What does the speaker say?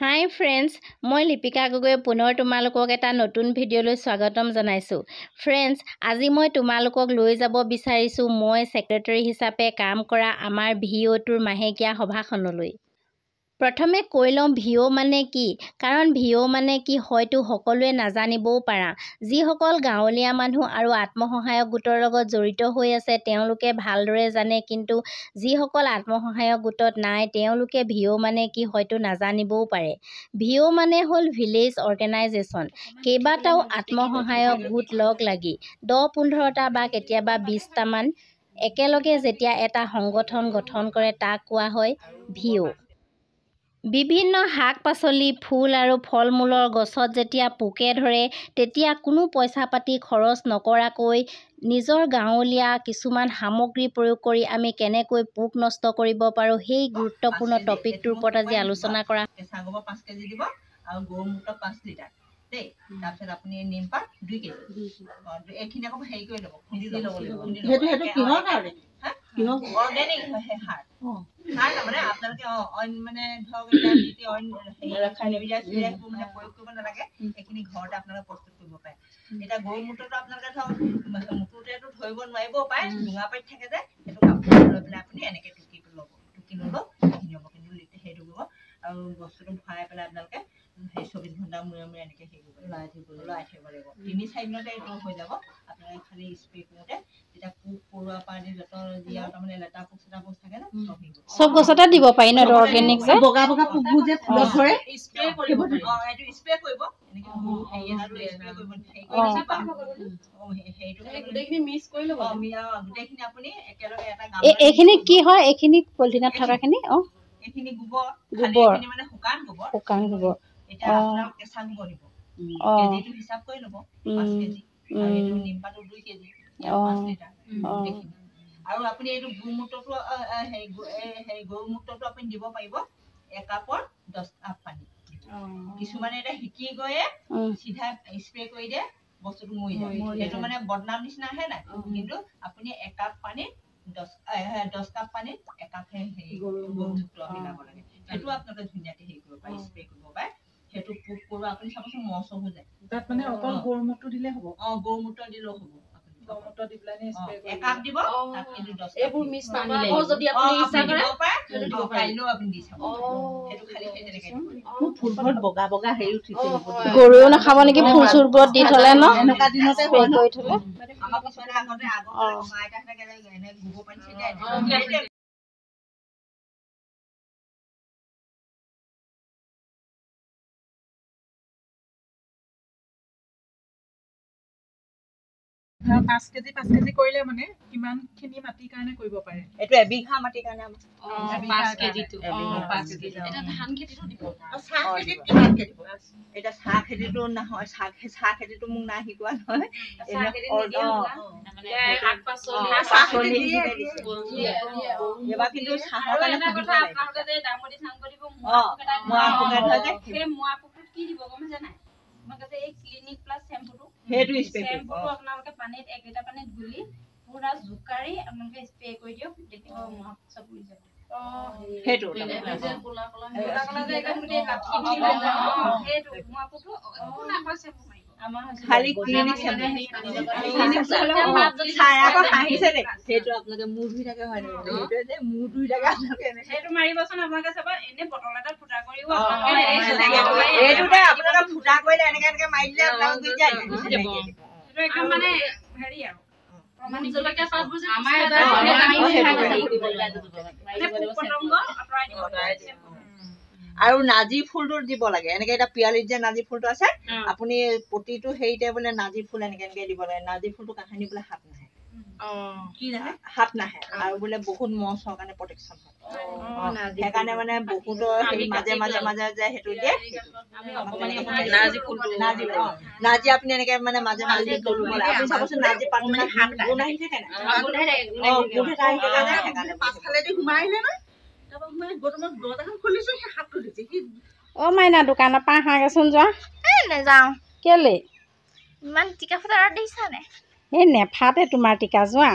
হাই friends, মই লিপিকা গগৈ পুনৰ তোমালোকক এটা নতুন ভিডিঅ'লৈ স্বাগতম জনাইছোঁ। ফ্ৰেণ্ডছ, আজি মই তোমালোকক লৈ যাব বিচাৰিছোঁ মই ছেক্ৰেটাৰী হিচাপে কাম কৰা আমাৰ VO2ৰ মাহেকীয়া সভাখনলৈ। প্ৰথমে কৈ লওঁ VO মানে কি, কাৰণ VO মানে কি হয়তো সকলোৱে নাজানিবও পাৰা। যিসকল গাঁৱলীয়া মানুহ আৰু আত্মসহায়ক গোটৰ লগত জড়িত হৈ আছে তেওঁলোকে ভালদৰে জানে, কিন্তু যিসকল আত্মসহায়ক গোটত নাই তেওঁলোকে VO মানে কি হয়তো নাজানিবও পাৰে। VO মানে হ'ল ভিলেজ অৰ্গেনাইজেশ্যন। কেইবাটাও আত্মসহায়ক গোট লগ লাগি 10-15টা বা কেতিয়াবা 20টামান একেলগে যেতিয়া এটা সংগঠন গঠন কৰে তাক কোৱা হয় VO। বিভিন্ন শাক-পাচলি, ফুল আৰু ফল-মূলৰ গছত যেতিয়া পোকে ধৰে তেতিয়া কোনো পইচা পাতি খৰচ নকৰাকৈ নিজৰ গাঁৱলীয়া কিছুমান সামগ্ৰী প্ৰয়োগ কৰি আমি কেনেকৈ পোক নষ্ট কৰিব পাৰোঁ সেই গুৰুত্বপূৰ্ণ টপিকটোৰ ওপৰত আজি আলোচনা কৰা। কেঁচা গোবৰ 5 কেজি দিব আৰু গৌমূত্ৰ 5 লিটাৰ দেই। তাৰপিছত আপুনি নিমপাত 2 কেজি। এইখিনি আকৌ হেৰি কৰি ল'ব, খুন্দি ল'ব লাগিব। সেইটো কিহৰ কাৰণে? অৰ্গেনিক সাৰ। সাৰ তাৰমানে আপোনালোকে অইন মানে ধৰক এতিয়া যিটো অইন মানে প্ৰয়োগ কৰিব নালাগে, সেইখিনি ঘৰতে আপোনালোকে প্ৰস্তুত কৰিব পাৰে। এতিয়া গৌমূত্ৰটো আপোনালোকে ধৰক মুঠতেতো ধৰিব নোৱাৰিবও পাৰে, ডুঙা পাতি থাকে যে সেইটো কাপোৰ লৈ পেলাই আপুনি এনেকৈ টুকি ল'ব, সেইখিনি হ'ব। কিন্তু সেইটো কৰিব আৰু বস্তুটো ভৰাই পেলাই আপোনালোকে সেই 24 ঘণ্টাৰ মূৰে মূৰে এনেকৈ হেৰি কৰিব লৰাই থাকিব লাগিব। 3-4 দিনতে এইটো হৈ যাব। আপোনালোকে খালি স্প্ৰে কৰোঁতে তেতিয়া পোক পৰুৱা পৰা আদি যত দিয়া তাৰমানে লেটা পোক চেটা পোক থাকে ন চব গছতে দিব পাৰি ন অৰ্গেনিক যে বগা বগা পোকবোৰ যে ফুলত ধৰে স্প্ৰে কৰিব। এইটো স্প্ৰে কৰিব এনেকৈ স্প্ৰে কৰিব গোটেইখিনি মিক্স কৰি ল'ব। গোটেইখিনি আপুনি একেলগে এটা গামলা এইখিনি কি হয়, এইখিনি পলিথিনত থকাখিনি এইখিনি গোবৰ মানে শুকান গোবৰ। এতিয়া আপোনাক কেঁচা গোবৰ দিব, কেজিটো হিচাপ কৰি ল'ব 5 কেজি আৰু এইটো নিমপাতো 2 কেজি, 5 লিটাৰ গোটেইখিনি। আৰু আপুনি এইটো গৌমূত্ৰটো গৌমূত্ৰটো আপুনি দিব পাৰিব 1 কাপৰ 10 কাপ পানী। কিছুমানে এতিয়া শিকি গৈয়ে চিধা স্প্ৰে কৰি দিয়ে, বস্তুটো মৰি যায়। সেইটো মানে বদনাম নিচিনা আহে নাই, কিন্তু আপুনি 1 কাপ পানীত 10 কাপ পানীত 1 কাপহে গৌমূত্ৰ মিলাব লাগে। সেইটো আপোনালোকে ধুনীয়াকে হেৰি কৰিব পাৰে, স্প্ৰে কৰিব পাৰে। সেইটো পোক পৰুৱা আপুনি চাবচোন মহ হৈ যায় তাত, মানে অকল গৌমূত্ৰ দিলে হ'ব। গৌমূত্ৰ দিলেও হ'ব। গৌমূত্ৰ দি পেলাই স্প্ৰে কৰিব 1 কাপ দিব, তাত কিন্তু 10 কাপ এইবোৰ মিক্স পানী লাগিব। যদি আপুনি ইচ্ছা কৰে সেইটো দিব পাৰিলেও আপুনি দি চাব। সেইটো খালি সেই তেনেকৈ দিব। ফুলবোৰত বগা বগা হেৰি উঠিছে, গৰুৱেও নাখাব নেকি ফুল চুলবোৰত দি থলে ন এনেকুৱা দিনতে স্প্ৰে কৰি থলে। আমাৰ কিছুমানে আগতে আইতাহঁতে এনে গোবৰ পানী ছিটাই ধৰা 5 কেজি কৰিলে মানে কিমানখিনি মাটিৰ কাৰণে কৰিব পাৰে? এইটো এবিঘা মাটিৰ কাৰণে 5 কেজিটো। এটা ধান খেতিটো দিব। চাহ খেতিত কিমানকে দিব? এটা চাহ খেতিটো নহয়, চাহ খেতিটো মোক নাই শিকোৱা নহয়। এবাৰ কিন্তু চাহৰ কাৰণে সুবিধা সেইটো আপোনালোকে পানীত 1 লিটাৰ পানীত গুলি পুৰা জোকাৰি আপোনালোকে স্প্ৰে কৰি দিয়ক, দেখিব মহা চব উৰি যাব। সেইটো খালি ক্লিনিক হাঁহিছে দেই, সেইটো আপোনালোকে মূৰ ধুই থাকে হয় নে? সেইটোৱে যে মূৰ ধুই থাকে আপোনালোকে সেইটো মাৰিবচোন। আপোনালোকে চাব এনে বটল এটা ফুটা কৰিও এইটোতে আপোনালোকে ফুটা কৰিলে এনেকে এনেকে মাৰি দিলে আপোনালোকে গুচি যায়। সেইটো একদম মানে হেৰি আৰু আৰু নাজি ফুলটো দিব লাগে। এনেকে এতিয়া পিয়ালিত যে নাজি ফুলটো আছে, আপুনি প্ৰতিটো হেৰিতে বোলে নাজি ফুল এনেকে এনেকে দিব লাগে। নাজি ফুলটো কাহানি বোলে হাত নাহে, হাত নাহে আৰু বোলে বহুত মহ চহৰ কাৰণে প্ৰটেকশ্যন হয়। সেইকাৰণে মানে বহুতৰ মাজে মাজে মাজে যে সেইটো দিয়ে নাজি আপুনি এনেকে মানে মাজে মাজে আপুনি চাবচোন নাজি পাত গুণ আহি থাকে নাই, পাছফালেদি সোমাই আহিলে নহয়। অ মাইনা, দোকানৰ পৰা আহাগেচোন যোৱা। নাযাওঁ। কেলে? ইমান টিকা ফটা দেখিছা নে? এই নেফাতে তোমাৰ টিকা, যোৱা।